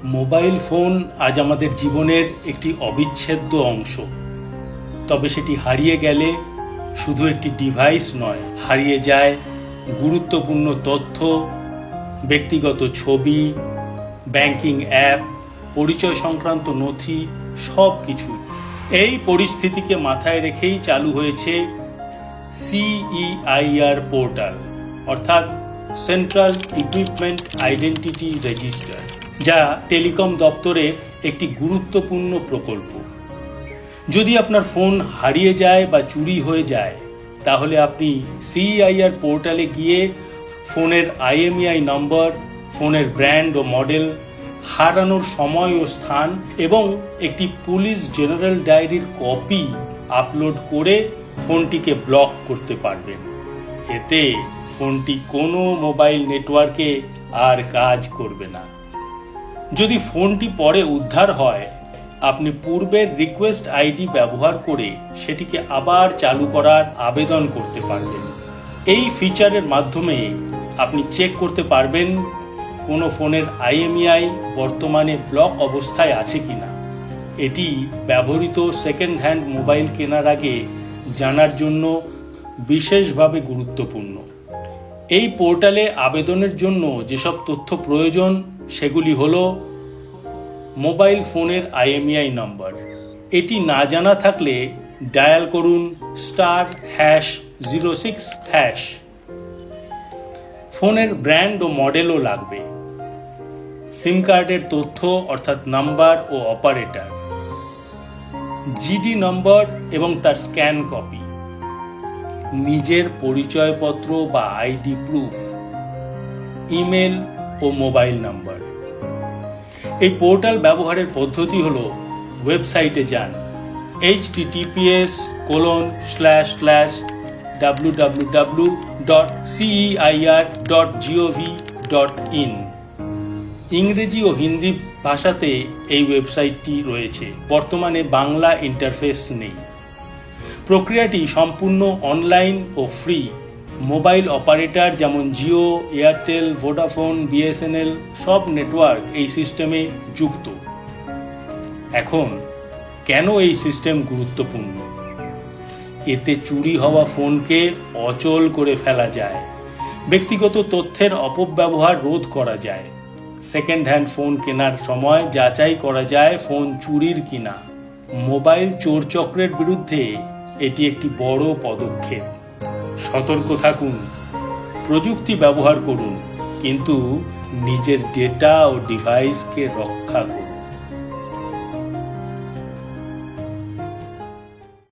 Mobile phone আজ আমাদের জীবনের একটি অবিচ্ছেদ্য অংশ। তবে সেটি হারিয়ে গেলে শুধু একটি ডিভাইস নয়, হারিয়ে যায় গুরুত্বপূর্ণ তথ্য, ব্যক্তিগত ছবি, ব্যাংকিং অ্যাপ, পরিচয় সংক্রান্ত নথি, সব কিছু। এই পরিস্থিতিকে মাথায় রেখেই চালু হয়েছে CEIR পোর্টাল, অর্থাৎ সেন্ট্রাল ইকুইপমেন্ট আইডেন্টিটি রেজিস্টার, যা টেলিকম দপ্তরের একটি গুরুত্বপূর্ণ প্রকল্প। যদি আপনার ফোন হারিয়ে যায় বা চুরি হয়ে যায়, তাহলে আপনি CEIR পোর্টালে গিয়ে ফোনের IMEI নম্বর, ফোনের ব্র্যান্ড ও মডেল, হারানোর সময় ও স্থান এবং একটি পুলিশ জেনারেল ডায়েরির কপি আপলোড করে ফোনটিকে ব্লক করতে পারবেন। এতে ফোনটি কোনো মোবাইল নেটওয়ার্কে আর কাজ করবে না। যদি ফোনটি পরে উদ্ধার হয়, আপনি পূর্বের রিকোয়েস্ট আইডি ব্যবহার করে সেটিকে আবার চালু করার আবেদন করতে পারবেন। এই ফিচারের মাধ্যমে আপনি চেক করতে পারবেন কোনো ফোনের IMEI বর্তমানে ব্লক অবস্থায় আছে কিনা। এটি ব্যবহৃত সেকেন্ড হ্যান্ড মোবাইল কেনার আগে জানার জন্য বিশেষভাবে গুরুত্বপূর্ণ। এই পোর্টালে আবেদনের জন্য যেসব তথ্য প্রয়োজন সেগুলি হলো মোবাইল ফোনের IMEI নম্বর। এটি না জানা থাকলে ডায়াল করুন *#06#। ফোনের ব্র্যান্ড ও মডেলও লাগবে, সিম কার্ডের তথ্য অর্থাৎ নাম্বার ও অপারেটর, GD নম্বর এবং তার স্ক্যান কপি, নিজের পরিচয়পত্র বা ID প্রুফ, ইমেল ও মোবাইল নাম্বার। এই পোর্টাল ব্যবহারের পদ্ধতি হলো, ওয়েবসাইটে যান https://www.ceir.gov.in। ইংরেজি ও হিন্দি ভাষাতে এই ওয়েবসাইটটি রয়েছে। বর্তমানে বাংলা ইন্টারফেস নেই। প্রক্রিয়াটি সম্পূর্ণ অনলাইন ও ফ্রি। মোবাইল অপারেটর যেমন জিও, এয়ারটেল, ভোডাফোন, BSNL সব নেটওয়ার্ক এই সিস্টেমে যুক্ত। এখন কেন এই সিস্টেম গুরুত্বপূর্ণ? এতে চুরি হওয়া ফোনকে অচল করে ফেলা যায়, ব্যক্তিগত তথ্যের অপব্যবহার রোধ করা যায়, সেকেন্ড হ্যান্ড ফোন কেনার সময় যাচাই করা যায় ফোন চুরির কিনা। মোবাইল চোর চক্রের বিরুদ্ধে এটি একটি বড় পদক্ষেপ। সতর্ক থাকুন, প্রযুক্তি ব্যবহার করুন, কিন্তু নিজের ডেটা ও ডিভাইসকে রক্ষা করুন।